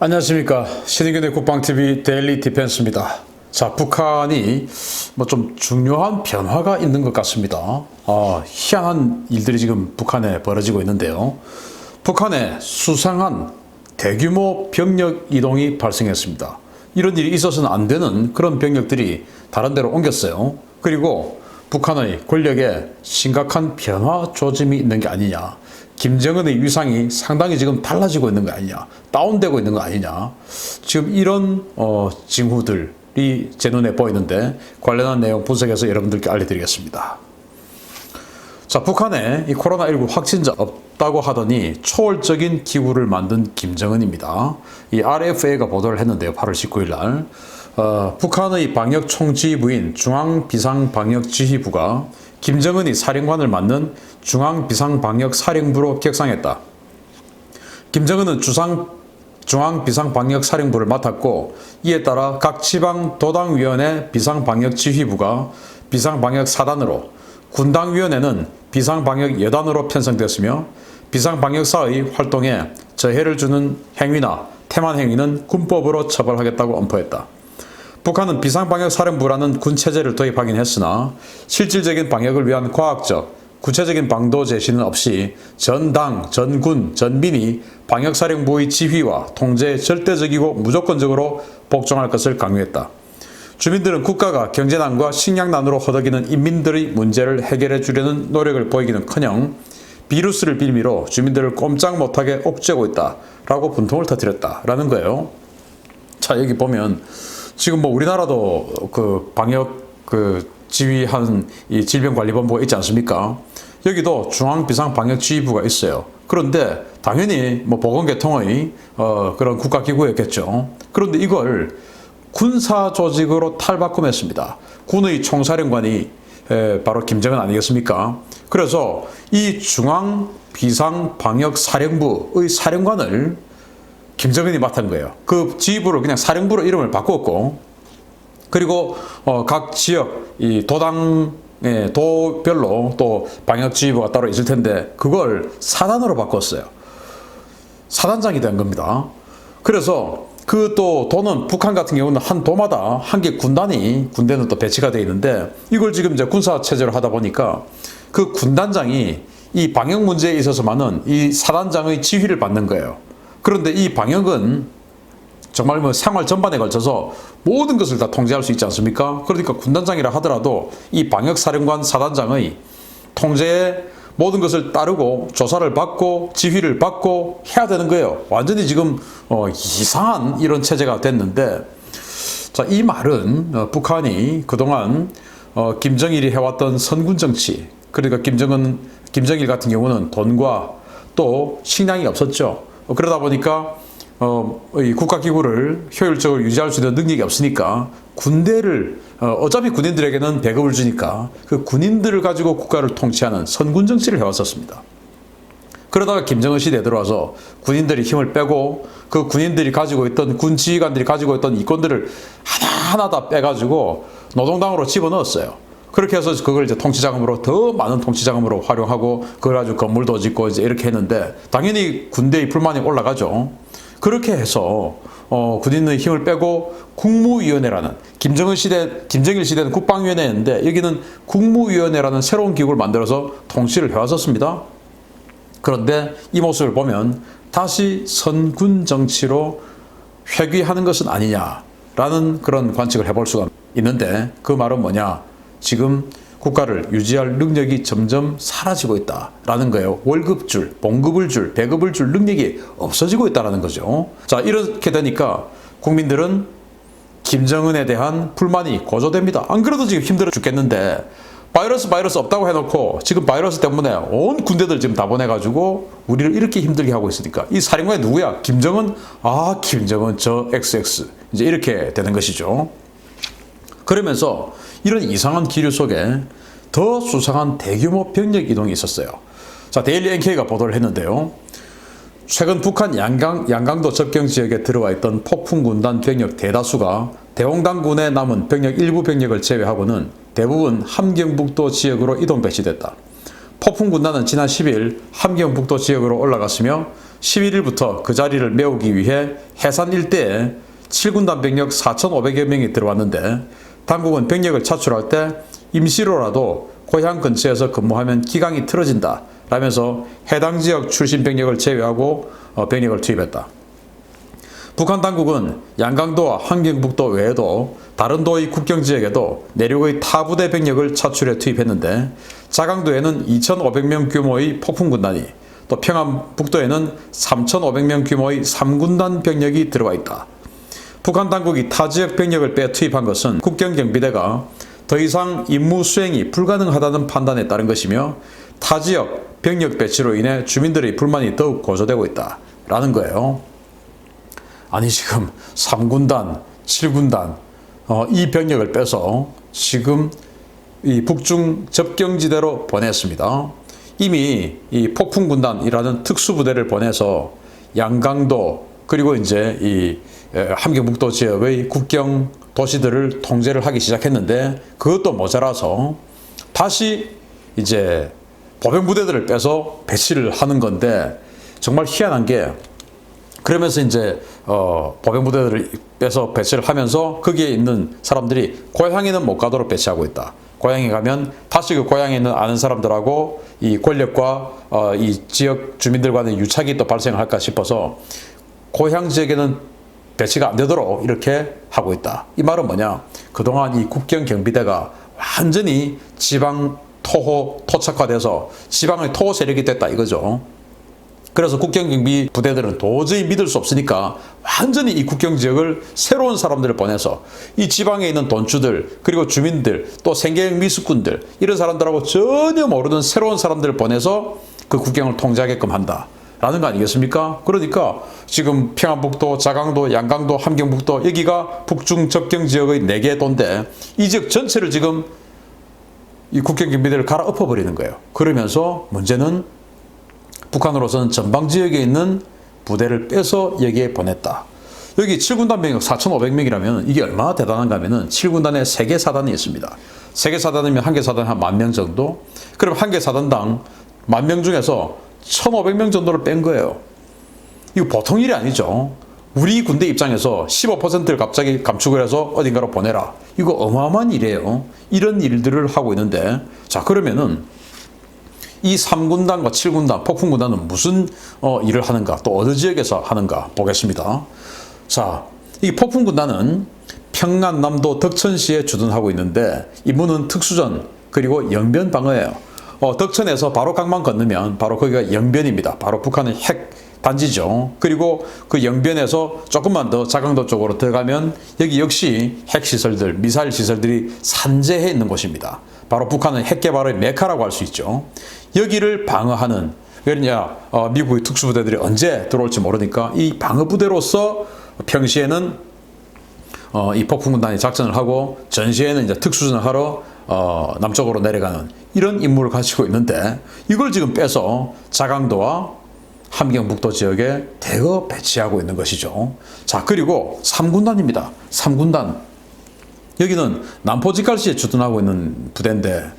안녕하십니까. 신의균의 국방TV 데일리 디펜스입니다. 자, 북한이 좀 중요한 변화가 있는 것 같습니다. 희한한 일들이 지금 북한에 벌어지고 있는데요. 북한에 수상한 대규모 병력 이동이 발생했습니다. 이런 일이 있어서는 안 되는 그런 병력들이 다른 데로 옮겼어요. 그리고 북한의 권력에 심각한 변화 조짐이 있는 게 아니냐. 김정은의 위상이 상당히 지금 달라지고 있는 거 아니냐. 다운되고 있는 거 아니냐. 지금 이런 징후들이 제 눈에 보이는데 관련한 내용 분석해서 여러분들께 알려드리겠습니다. 자, 북한에 이 코로나19 확진자 없다고 하더니 초월적인 기구를 만든 김정은입니다. 이 RFA가 보도를 했는데요. 8월 19일 날. 북한의 방역 총지휘부인 중앙비상방역지휘부가 김정은이 사령관을 맡는 중앙비상방역사령부로 격상했다. 김정은은 중앙비상방역사령부를 맡았고, 이에 따라 각 지방 도당위원회 비상방역지휘부가 비상방역사단으로, 군당위원회는 비상방역여단으로 편성되었으며, 비상방역사의 활동에 저해를 주는 행위나 태만 행위는 군법으로 처벌하겠다고 엄포했다. 북한은 비상방역사령부라는 군체제를 도입하긴 했으나 실질적인 방역을 위한 과학적, 구체적인 방도 제시는 없이 전 당, 전 군, 전민이 방역사령부의 지휘와 통제에 절대적이고 무조건적으로 복종할 것을 강요했다. 주민들은 국가가 경제난과 식량난으로 허덕이는 인민들의 문제를 해결해 주려는 노력을 보이기는커녕 비루스를 빌미로 주민들을 꼼짝 못하게 옥죄고 있다라고 분통을 터뜨렸다라는 거예요. 자, 여기 보면 지금 우리나라도 방역 지휘한 이 질병관리본부가 있지 않습니까? 여기도 중앙비상방역지휘부가 있어요. 그런데 당연히 보건계통의 그런 국가기구였겠죠. 그런데 이걸 군사조직으로 탈바꿈했습니다. 군의 총사령관이 바로 김정은 아니겠습니까? 그래서 이 중앙비상방역사령부의 사령관을 김정은이 맡은 거예요. 그 지휘부를 그냥 사령부로 이름을 바꾸었고, 그리고 각 지역 이 도별로 또 방역지휘부가 따로 있을 텐데 그걸 사단으로 바꿨어요. 사단장이 된 겁니다. 그래서 그 또 도는 북한 같은 경우는 한 도마다 한 개 군대는 또 배치가 되어 있는데, 이걸 지금 이제 군사 체제로 하다 보니까 그 군단장이 이 방역 문제에 있어서만은 이 사단장의 지휘를 받는 거예요. 그런데 이 방역은 정말 생활 전반에 걸쳐서 모든 것을 다 통제할 수 있지 않습니까? 그러니까 군단장이라 하더라도 이 방역사령관 사단장의 통제에 모든 것을 따르고 조사를 받고 지휘를 받고 해야 되는 거예요. 완전히 지금 이상한 이런 체제가 됐는데, 자, 이 말은 북한이 그동안 김정일이 해왔던 선군 정치, 그러니까 김정일 같은 경우는 돈과 또 식량이 없었죠. 그러다 보니까 이 국가기구를 효율적으로 유지할 수 있는 능력이 없으니까 군대를 어차피 군인들에게는 배급을 주니까 그 군인들을 가지고 국가를 통치하는 선군 정치를 해왔었습니다. 그러다가 김정은 시대에 들어와서 군인들이 힘을 빼고 그 군인들이 가지고 있던 군 지휘관들이 가지고 있던 이권들을 하나하나 다 빼가지고 노동당으로 집어넣었어요. 그렇게 해서 그걸 이제 통치자금으로 더 많은 통치자금으로 활용하고 그걸 가지고 건물도 짓고 이제 이렇게 했는데, 당연히 군대의 불만이 올라가죠. 그렇게 해서 군인의 힘을 빼고 국무위원회라는 김정일 시대는 국방위원회였는데 여기는 국무위원회라는 새로운 기구를 만들어서 통치를 해왔었습니다. 그런데 이 모습을 보면 다시 선군 정치로 회귀하는 것은 아니냐라는 그런 관측을 해볼 수가 있는데, 그 말은 뭐냐? 지금 국가를 유지할 능력이 점점 사라지고 있다라는 거예요. 월급 줄, 봉급을 줄, 배급을 줄 능력이 없어지고 있다는 거죠. 자, 이렇게 되니까 국민들은 김정은에 대한 불만이 고조됩니다. 안 그래도 지금 힘들어 죽겠는데 바이러스 없다고 해놓고 지금 바이러스 때문에 온 군대들 지금 다 보내가지고 우리를 이렇게 힘들게 하고 있으니까 이 사령관이 누구야? 김정은? 김정은 저 XX 이제 이렇게 되는 것이죠. 그러면서 이런 이상한 기류 속에 더 수상한 대규모 병력 이동이 있었어요. 자, 데일리 NK가 보도를 했는데요. 최근 북한 양강도 접경 지역에 들어와 있던 폭풍군단 병력 대다수가 대홍당군에 남은 병력 일부 병력을 제외하고는 대부분 함경북도 지역으로 이동 배치됐다. 폭풍군단은 지난 10일 함경북도 지역으로 올라갔으며 11일부터 그 자리를 메우기 위해 해산 일대에 7군단 병력 4,500여 명이 들어왔는데 당국은 병력을 차출할 때 임시로라도 고향 근처에서 근무하면 기강이 틀어진다 라면서 해당 지역 출신 병력을 제외하고 병력을 투입했다. 북한 당국은 양강도와 함경북도 외에도 다른 도의 국경지역에도 내륙의 타 부대 병력을 차출해 투입했는데 자강도에는 2,500명 규모의 폭풍군단이 또 평안북도에는 3,500명 규모의 3군단 병력이 들어와 있다. 북한 당국이 타 지역 병력을 빼 투입한 것은 국경경비대가 더 이상 임무 수행이 불가능하다는 판단에 따른 것이며 타 지역 병력 배치로 인해 주민들의 불만이 더욱 고조되고 있다라는 거예요. 아니 지금 3군단, 7군단 이 병력을 빼서 지금 이 북중 접경지대로 보냈습니다. 이미 이 폭풍군단이라는 특수부대를 보내서 양강도 그리고 이제 이 함경북도 지역의 국경 도시들을 통제를 하기 시작했는데 그것도 모자라서 다시 이제 보병부대들을 빼서 배치를 하는 건데 정말 희한한 게 그러면서 이제 보병부대들을 빼서 배치를 하면서 거기에 있는 사람들이 고향에는 못 가도록 배치하고 있다. 고향에 가면 다시 그 고향에 있는 아는 사람들하고 이 권력과 이 지역 주민들 간의 유착이 또 발생할까 싶어서 고향 지역에는 배치가 안 되도록 이렇게 하고 있다. 이 말은 뭐냐? 그동안 이 국경 경비대가 완전히 지방 토착화돼서 지방의 토호 세력이 됐다 이거죠. 그래서 국경경비 부대들은 도저히 믿을 수 없으니까 완전히 이 국경지역을 새로운 사람들을 보내서 이 지방에 있는 돈주들 그리고 주민들 또 생계형 미숙군들 이런 사람들하고 전혀 모르는 새로운 사람들을 보내서 그 국경을 통제하게끔 한다. 라는 거 아니겠습니까? 그러니까 지금 평안북도, 자강도, 양강도, 함경북도 여기가 북중 접경 지역의 4개 도인데 이 지역 전체를 지금 이 국경경비대를 갈아엎어 버리는 거예요. 그러면서 문제는 북한으로서는 전방 지역에 있는 부대를 빼서 여기에 보냈다. 여기 7군단 병력 4,500명이라면 이게 얼마나 대단한가 하면은 7군단에 3개 사단이 있습니다. 3개 사단이면 1개 사단 한 10,000명 정도? 그럼 1개 사단당 10,000명 중에서 1,500명 정도를 뺀 거예요. 이거 보통 일이 아니죠. 우리 군대 입장에서 15%를 갑자기 감축을 해서 어딘가로 보내라. 이거 어마어마한 일이에요. 이런 일들을 하고 있는데 자 그러면은 이 3군단과 7군단, 폭풍군단은 무슨 일을 하는가, 또 어느 지역에서 하는가 보겠습니다. 자, 이 폭풍군단은 평안남도 덕천시에 주둔하고 있는데 임무는 특수전 그리고 영변 방어예요. 덕천에서 바로 강만 건너면 바로 거기가 영변입니다. 바로 북한의 핵 단지죠. 그리고 그 영변에서 조금만 더 자강도 쪽으로 들어가면 여기 역시 핵시설들, 미사일 시설들이 산재해 있는 곳입니다. 바로 북한은 핵 개발의 메카라고 할 수 있죠. 여기를 방어하는 왜냐 미국의 특수부대들이 언제 들어올지 모르니까 이 방어부대로서 평시에는 이 폭풍군단이 작전을 하고 전시에는 이제 특수전을 하러 남쪽으로 내려가는 이런 임무를 가지고 있는데 이걸 지금 빼서 자강도와 함경북도 지역에 대거 배치하고 있는 것이죠. 자 그리고 3군단입니다. 3군단 여기는 남포직갈시에 주둔하고 있는 부대인데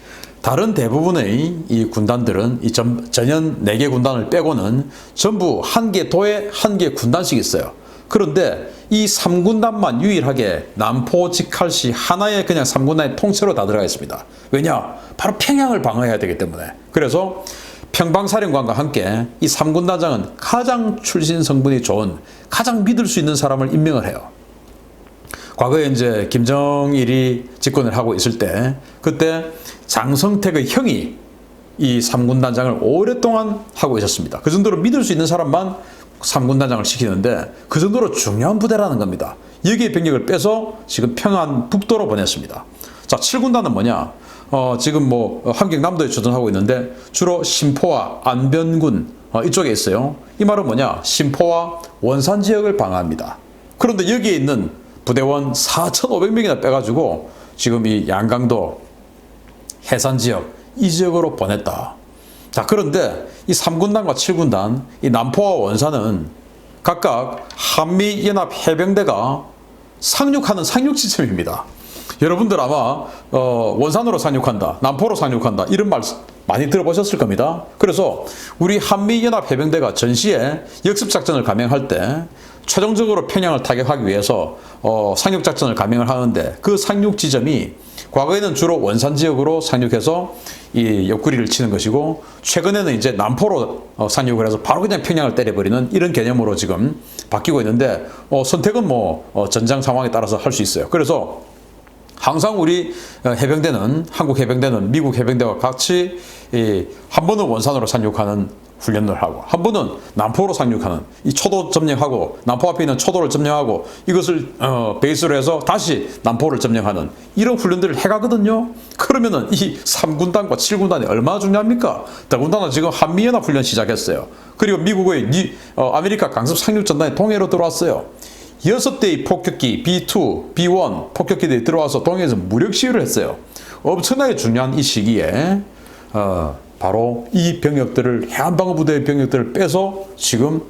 다른 대부분의 이 군단들은 이 전연 4개 군단을 빼고는 전부 1개 도에 1개 군단씩 있어요. 그런데 이 3군단만 유일하게 남포직할시 하나의 그냥 3군단의 통째로 다 들어가 있습니다. 왜냐? 바로 평양을 방어해야 되기 때문에. 그래서 평방사령관과 함께 이 3군단장은 가장 출신 성분이 좋은 가장 믿을 수 있는 사람을 임명을 해요. 과거에 이제 김정일이 집권을 하고 있을 때 그때 장성택의 형이 이 3군단장을 오랫동안 하고 있었습니다. 그 정도로 믿을 수 있는 사람만 3군단장을 시키는데 그 정도로 중요한 부대라는 겁니다. 여기에 병력을 빼서 지금 평안북도로 보냈습니다. 자, 7군단은 뭐냐? 지금 함경남도에 주둔하고 있는데 주로 신포와 안변군 이쪽에 있어요. 이 말은 뭐냐? 신포와 원산 지역을 방어합니다. 그런데 여기에 있는 부대원 4,500명이나 빼가지고 지금 이 양강도 해산 지역 이 지역으로 보냈다. 자 그런데 이 3군단과 7군단 이 남포와 원산은 각각 한미연합해병대가 상륙하는 상륙지점입니다. 여러분들 아마 원산으로 상륙한다, 남포로 상륙한다 이런 말 많이 들어보셨을 겁니다. 그래서 우리 한미연합해병대가 전시에 역습작전을 감행할 때 최종적으로 평양을 타격하기 위해서 상륙작전을 감행을 하는데 그 상륙 지점이 과거에는 주로 원산 지역으로 상륙해서 이 옆구리를 치는 것이고 최근에는 이제 남포로 상륙을 해서 바로 그냥 평양을 때려버리는 이런 개념으로 지금 바뀌고 있는데 선택은 전장 상황에 따라서 할 수 있어요. 그래서 항상 우리 해병대는 한국 해병대는 미국 해병대와 같이 한 번은 원산으로 상륙하는 훈련을 하고 한 번은 남포로 상륙하는 이 초도 점령하고 남포 앞에 있는 초도를 점령하고 이것을 베이스로 해서 다시 남포를 점령하는 이런 훈련들을 해가거든요. 그러면은 이 3군단과 7군단이 얼마나 중요합니까? 더군다나 지금 한미연합 훈련 시작했어요. 그리고 미국의 아메리카 강습 상륙전단이 동해로 들어왔어요. 6대의 폭격기 B2, B1 폭격기들이 들어와서 동해에서 무력 시위를 했어요. 엄청나게 중요한 이 시기에 바로 이 병력들을 해안방어부대의 병력들을 빼서 지금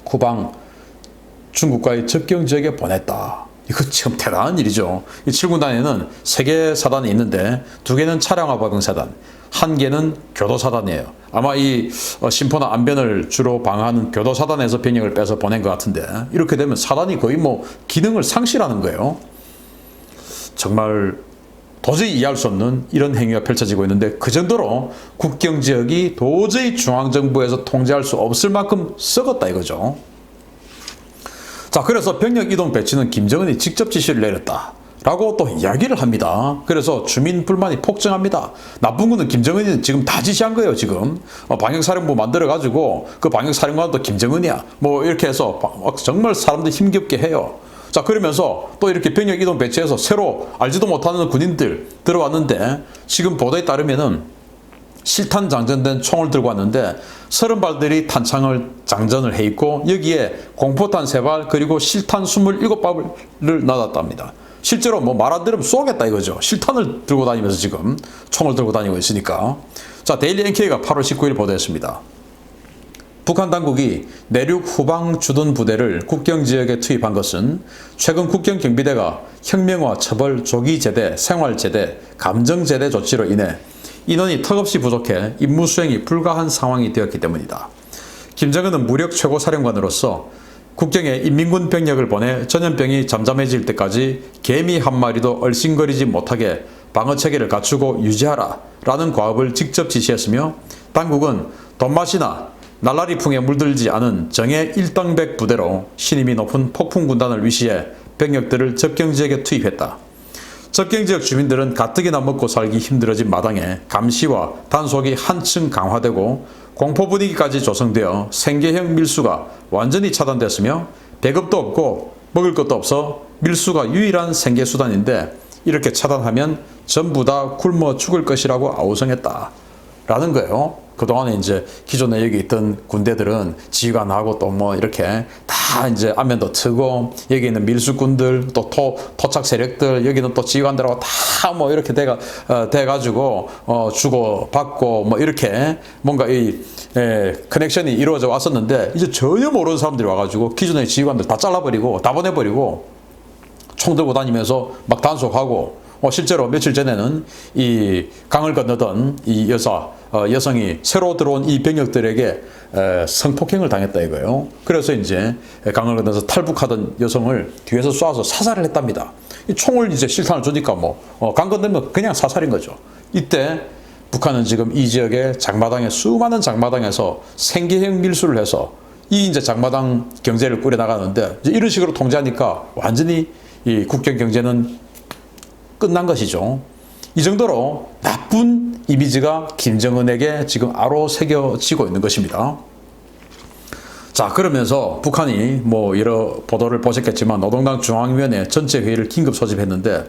후방 중국과의 접경 지역에 보냈다. 이거 참 대단한 일이죠. 이 7군단에는 3개 사단이 있는데 2개는 차량화 방어사단, 1개는 교도사단이에요. 아마 이 심포나 안변을 주로 방어하는 교도사단에서 병력을 빼서 보낸 것 같은데 이렇게 되면 사단이 거의 기능을 상실하는 거예요. 정말 도저히 이해할 수 없는 이런 행위가 펼쳐지고 있는데 그 정도로 국경지역이 도저히 중앙정부에서 통제할 수 없을 만큼 썩었다 이거죠. 자, 그래서 병력 이동 배치는 김정은이 직접 지시를 내렸다 라고 또 이야기를 합니다. 그래서 주민 불만이 폭증합니다. 나쁜 거는 김정은이 지금 다 지시한 거예요. 지금 방역사령부 만들어가지고 그 방역사령관도 김정은이야 이렇게 해서 정말 사람들 힘겹게 해요. 자, 그러면서 또 이렇게 병력 이동 배치해서 새로 알지도 못하는 군인들 들어왔는데 지금 보도에 따르면은 실탄 장전된 총을 들고 왔는데 30발들이 탄창을 장전을 해 있고 여기에 공포탄 3발 그리고 실탄 27발을 놔뒀답니다. 실제로 말 안 들으면 쏘겠다 이거죠. 실탄을 들고 다니면서 지금 총을 들고 다니고 있으니까. 자, 데일리 NK가 8월 19일 보도했습니다. 북한 당국이 내륙 후방 주둔 부대를 국경지역에 투입한 것은 최근 국경경비대가 혁명화, 처벌, 조기제대, 생활제대, 감정제대 조치로 인해 인원이 턱없이 부족해 임무 수행이 불가한 상황이 되었기 때문이다. 김정은은 무력 최고사령관으로서 국경에 인민군 병력을 보내 전염병이 잠잠해질 때까지 개미 한 마리도 얼씬거리지 못하게 방어체계를 갖추고 유지하라 라는 과업을 직접 지시했으며 당국은 돈맛이나 날라리풍에 물들지 않은 정예 1등백 부대로 신임이 높은 폭풍군단을 위시해 병력들을 접경지역에 투입했다. 접경지역 주민들은 가뜩이나 먹고 살기 힘들어진 마당에 감시와 단속이 한층 강화되고 공포 분위기까지 조성되어 생계형 밀수가 완전히 차단됐으며 배급도 없고 먹을 것도 없어 밀수가 유일한 생계수단인데 이렇게 차단하면 전부 다 굶어 죽을 것이라고 아우성했다 라는 거예요. 그동안에 이제 기존에 여기 있던 군대들은 지휘관하고 또 이렇게 다 이제 안면도 트고 여기 있는 밀수꾼들 또 토착 세력들 여기는 또 지휘관들하고 다 이렇게 돼가지고 주고 받고 이렇게 뭔가 이 커넥션이 이루어져 왔었는데 이제 전혀 모르는 사람들이 와가지고 기존의 지휘관들 다 잘라버리고 다 보내버리고 총 들고 다니면서 막 단속하고 실제로 며칠 전에는 이 강을 건너던 이 여성이 새로 들어온 이 병력들에게 성폭행을 당했다 이거예요. 그래서 이제 강을 건너서 탈북하던 여성을 뒤에서 쏴서 사살을 했답니다. 이 총을 이제 실탄을 주니까 강 건너면 그냥 사살인 거죠. 이때 북한은 지금 이 지역의 장마당에 수많은 장마당에서 생계형 밀수를 해서 이 이제 장마당 경제를 꾸려나가는데 이제 이런 식으로 통제하니까 완전히 이 국경 경제는 끝난 것이죠. 이 정도로 나쁜 이미지가 김정은에게 지금 아로 새겨지고 있는 것입니다. 자, 그러면서 북한이 여러 보도를 보셨겠지만 노동당 중앙위원회 전체 회의를 긴급 소집했는데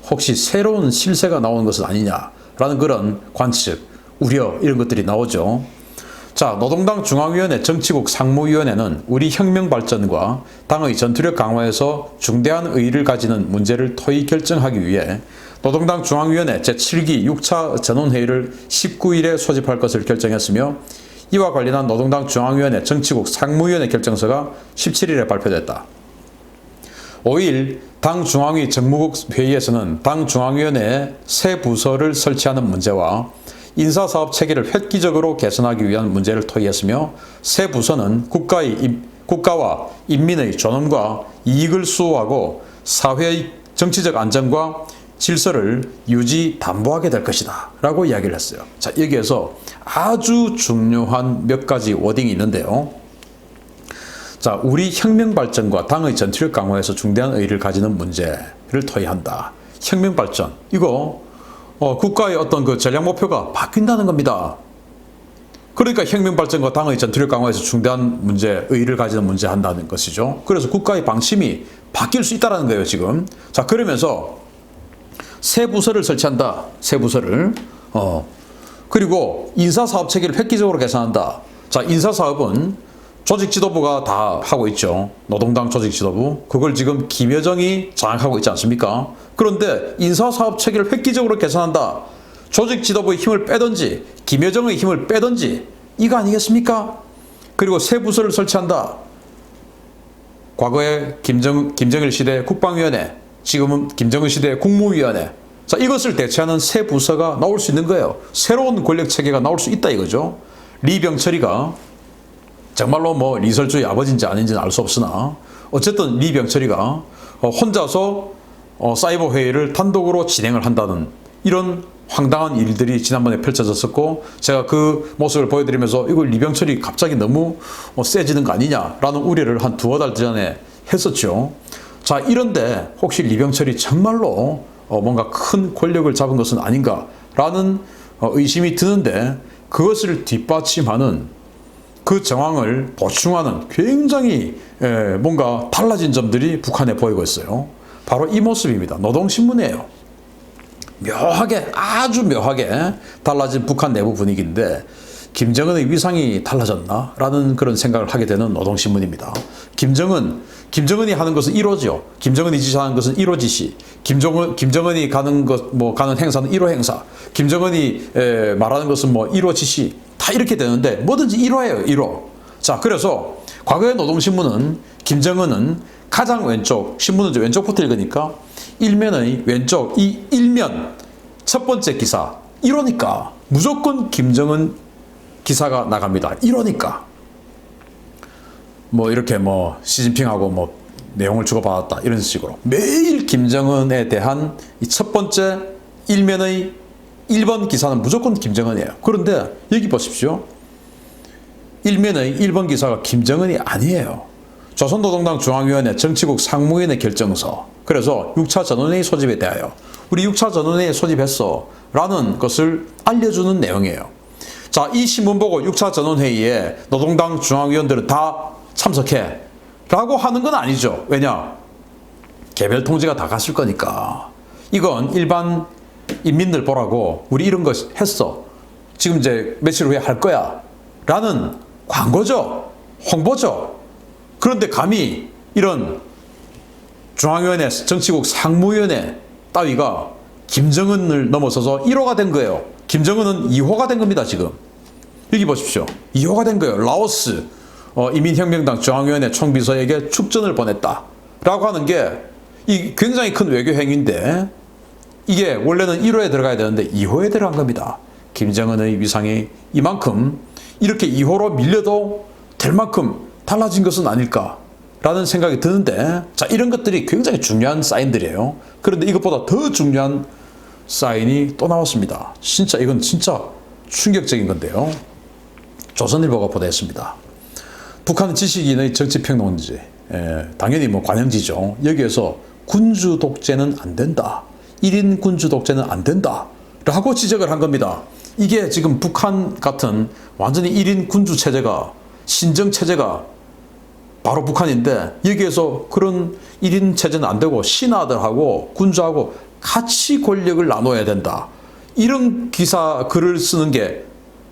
혹시 새로운 실세가 나오는 것은 아니냐라는 그런 관측, 우려 이런 것들이 나오죠. 자, 노동당 중앙위원회 정치국 상무위원회는 우리 혁명 발전과 당의 전투력 강화에서 중대한 의의를 가지는 문제를 토의 결정하기 위해 노동당 중앙위원회 제7기 6차 전원회의를 19일에 소집할 것을 결정했으며 이와 관련한 노동당 중앙위원회 정치국 상무위원회 결정서가 17일에 발표됐다. 5일 당 중앙위 정무국 회의에서는 당 중앙위원회에 새 부서를 설치하는 문제와 인사사업 체계를 획기적으로 개선하기 위한 문제를 토의했으며 새 부서는 국가와 인민의 존엄과 이익을 수호하고 사회의 정치적 안정과 질서를 유지 담보하게 될 것이다 라고 이야기를 했어요. 자, 여기에서 아주 중요한 몇 가지 워딩이 있는데요. 자, 우리 혁명 발전과 당의 전투력 강화에서 중대한 의의를 가지는 문제를 토의한다. 혁명 발전, 이거 국가의 어떤 그 전략 목표가 바뀐다는 겁니다. 그러니까 혁명 발전과 당의 전투력 강화에서 중대한 문제, 의의를 가지는 문제 한다는 것이죠. 그래서 국가의 방침이 바뀔 수 있다는 거예요, 지금. 자, 그러면서 새 부서를 설치한다. 새 부서를. 그리고 인사사업 체계를 획기적으로 개선한다. 자, 인사사업은 조직 지도부가 다 하고 있죠. 노동당 조직 지도부. 그걸 지금 김여정이 장악하고 있지 않습니까? 그런데 인사사업 체계를 획기적으로 개선한다. 조직 지도부의 힘을 빼든지 김여정의 힘을 빼든지 이거 아니겠습니까? 그리고 새 부서를 설치한다. 과거에 김정일 시대 국방위원회, 지금은 김정은 시대 국무위원회. 자, 이것을 대체하는 새 부서가 나올 수 있는 거예요. 새로운 권력 체계가 나올 수 있다 이거죠. 리병철이가 정말로 뭐 리설주의 아버지인지 아닌지는 알 수 없으나 어쨌든 리병철이가 혼자서 사이버 회의를 단독으로 진행을 한다는 이런 황당한 일들이 지난번에 펼쳐졌었고, 제가 그 모습을 보여드리면서 이거 리병철이 갑자기 너무 세지는 거 아니냐라는 우려를 한 두어 달 전에 했었죠. 자, 이런데 혹시 리병철이 정말로 뭔가 큰 권력을 잡은 것은 아닌가라는 의심이 드는데, 그것을 뒷받침하는 그 정황을 보충하는 굉장히 뭔가 달라진 점들이 북한에 보이고 있어요. 바로 이 모습입니다. 노동신문이에요. 묘하게, 아주 묘하게 달라진 북한 내부 분위기인데 김정은의 위상이 달라졌나? 라는 그런 생각을 하게 되는 노동신문입니다. 김정은이 하는 것은 1호죠. 김정은이 지시하는 것은 1호 지시. 김정은이 가는 행사는 1호 행사. 김정은이 말하는 것은 1호 지시. 다 이렇게 되는데 뭐든지 1호예요, 1호. 자, 그래서 과거의 노동신문은 김정은은 가장 왼쪽, 신문은 왼쪽부터 읽으니까 일면의 왼쪽, 이 일면 첫 번째 기사 1호니까 무조건 김정은 기사가 나갑니다. 1호니까. 이렇게 시진핑하고 내용을 주고받았다 이런 식으로 매일 김정은에 대한 이 첫 번째 일면의 1번 기사는 무조건 김정은이에요. 그런데 여기 보십시오. 일면의 1번 기사가 김정은이 아니에요. 조선노동당 중앙위원회 정치국 상무위원회 결정서. 그래서 6차 전원회의 소집에 대하여 우리 6차 전원회의 소집했어 라는 것을 알려주는 내용이에요. 자, 이 신문 보고 6차 전원회의에 노동당 중앙위원들은 다 참석해 라고 하는 건 아니죠. 왜냐? 개별 통지가 다 갔을 거니까. 이건 일반 인민들 보라고 우리 이런 거 했어. 지금 이제 며칠 후에 할 거야. 라는 광고죠. 홍보죠. 그런데 감히 이런 중앙위원회, 정치국 상무위원회 따위가 김정은을 넘어서서 1호가 된 거예요. 김정은은 2호가 된 겁니다, 지금. 여기 보십시오. 2호가 된 거예요. 라오스 인민혁명당 중앙위원회 총비서에게 축전을 보냈다. 라고 하는 게 이 굉장히 큰 외교 행위인데 이게 원래는 1호에 들어가야 되는데 2호에 들어간 겁니다. 김정은의 위상이 이만큼 이렇게 2호로 밀려도 될 만큼 달라진 것은 아닐까라는 생각이 드는데, 자, 이런 것들이 굉장히 중요한 사인들이에요. 그런데 이것보다 더 중요한 사인이 또 나왔습니다. 이건 진짜 충격적인 건데요. 조선일보가 보도했습니다. 북한 지식인의 정치평론지, 당연히 관영지죠. 여기에서 군주 독재는 안 된다. 1인 군주 독재는 안 된다. 라고 지적을 한 겁니다. 이게 지금 북한 같은 완전히 1인 군주 체제가, 신정 체제가 바로 북한인데, 여기에서 그런 1인 체제는 안 되고 신하들하고 군주하고 같이 권력을 나눠야 된다. 이런 글을 쓰는 게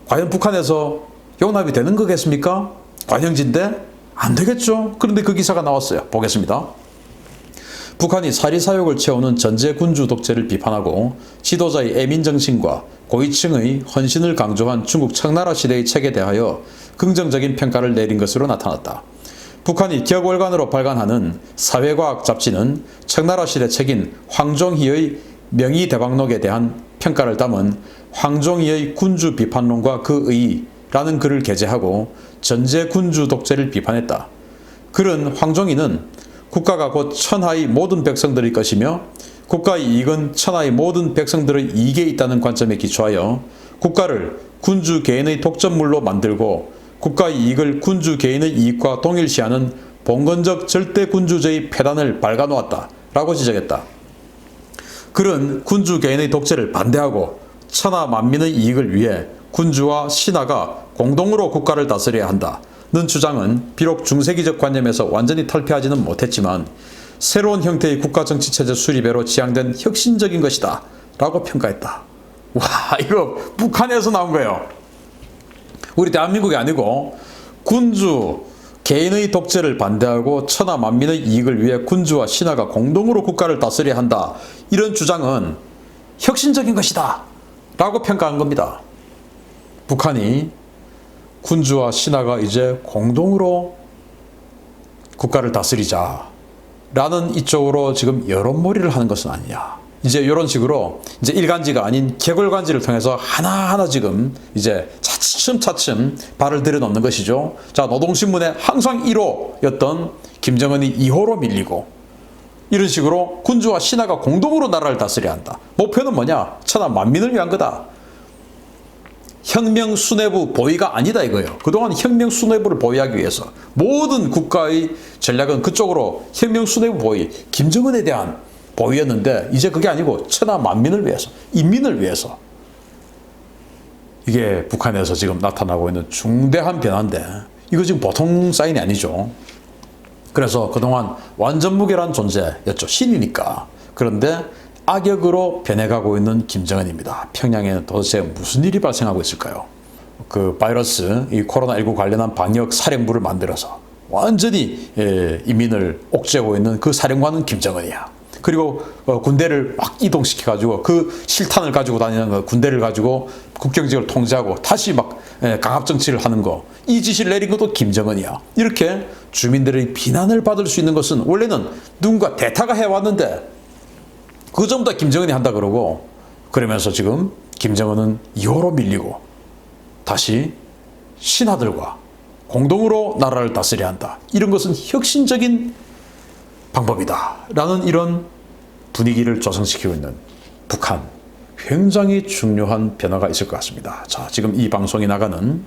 과연 북한에서 용납이 되는 거겠습니까? 관영지인데 안 되겠죠. 그런데 그 기사가 나왔어요. 보겠습니다. 북한이 사리사욕을 채우는 전제 군주 독재를 비판하고 지도자의 애민정신과 고위층의 헌신을 강조한 중국 청나라 시대의 책에 대하여 긍정적인 평가를 내린 것으로 나타났다. 북한이 격월간으로 발간하는 사회과학 잡지는 청나라 시대 책인 황종희의 명의대방록에 대한 평가를 담은 황종이의 군주 비판론과 그 의의라는 글을 게재하고 전제 군주 독재를 비판했다. 글은 황종이는 국가가 곧 천하의 모든 백성들의 것이며 국가의 이익은 천하의 모든 백성들의 이익에 있다는 관점에 기초하여 국가를 군주 개인의 독점물로 만들고 국가의 이익을 군주 개인의 이익과 동일시하는 봉건적 절대군주제의 폐단을 밝아놓았다 라고 지적했다. 글은 군주 개인의 독재를 반대하고 천하 만민의 이익을 위해 군주와 신하가 공동으로 국가를 다스려야 한다는 주장은 비록 중세기적 관념에서 완전히 탈피하지는 못했지만 새로운 형태의 국가정치체제 수립회로 지향된 혁신적인 것이다 라고 평가했다. 와, 이거 북한에서 나온 거예요. 우리 대한민국이 아니고 군주 개인의 독재를 반대하고 천하 만민의 이익을 위해 군주와 신하가 공동으로 국가를 다스려야 한다. 이런 주장은 혁신적인 것이다 라고 평가한 겁니다. 북한이 군주와 신하가 이제 공동으로 국가를 다스리자 라는 이쪽으로 지금 여론몰이를 하는 것은 아니냐. 이제 이런 식으로 이제 일간지가 아닌 객월간지를 통해서 하나하나 지금 이제 차츰차츰 발을 들여놓는 것이죠. 자, 노동신문의 항상 1호였던 김정은이 2호로 밀리고 이런 식으로 군주와 신하가 공동으로 나라를 다스려야 한다. 목표는 뭐냐? 천하 만민을 위한 거다. 혁명 수뇌부 보위가 아니다 이거예요. 그동안 혁명 수뇌부를 보위하기 위해서 모든 국가의 전략은 그쪽으로 혁명 수뇌부 보위, 김정은에 대한 보위였는데 이제 그게 아니고 천하 만민을 위해서, 인민을 위해서. 이게 북한에서 지금 나타나고 있는 중대한 변화인데 이거 지금 보통 사인이 아니죠. 그래서 그동안 완전 무결한 존재였죠. 신이니까. 그런데 악역으로 변해가고 있는 김정은입니다. 평양에는 도대체 무슨 일이 발생하고 있을까요? 그 바이러스, 이 코로나19 관련한 방역 사령부를 만들어서 완전히 인민을 옥죄고 있는 그 사령관은 김정은이야. 그리고 군대를 막 이동시켜가지고 그 실탄을 가지고 다니는 거, 군대를 가지고 국경지역을 통제하고 다시 막 강압정치를 하는 거, 이 지시를 내린 것도 김정은이야. 이렇게 주민들의 비난을 받을 수 있는 것은 원래는 누군가 대타가 해왔는데 그 전부 다 김정은이 한다 그러고 그러면서 지금 김정은은 2호로 밀리고 다시 신하들과 공동으로 나라를 다스려야 한다. 이런 것은 혁신적인 방법이다 라는 이런 분위기를 조성시키고 있는 북한, 굉장히 중요한 변화가 있을 것 같습니다. 자, 지금 이 방송이 나가는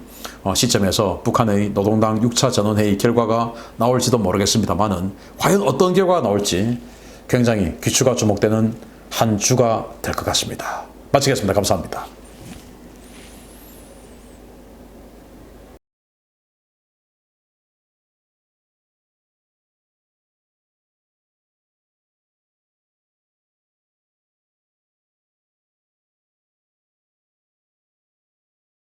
시점에서 북한의 노동당 6차 전원회의 결과가 나올지도 모르겠습니다만은 과연 어떤 결과가 나올지 굉장히 귀추가 주목되는 한 주가 될 것 같습니다. 마치겠습니다. 감사합니다.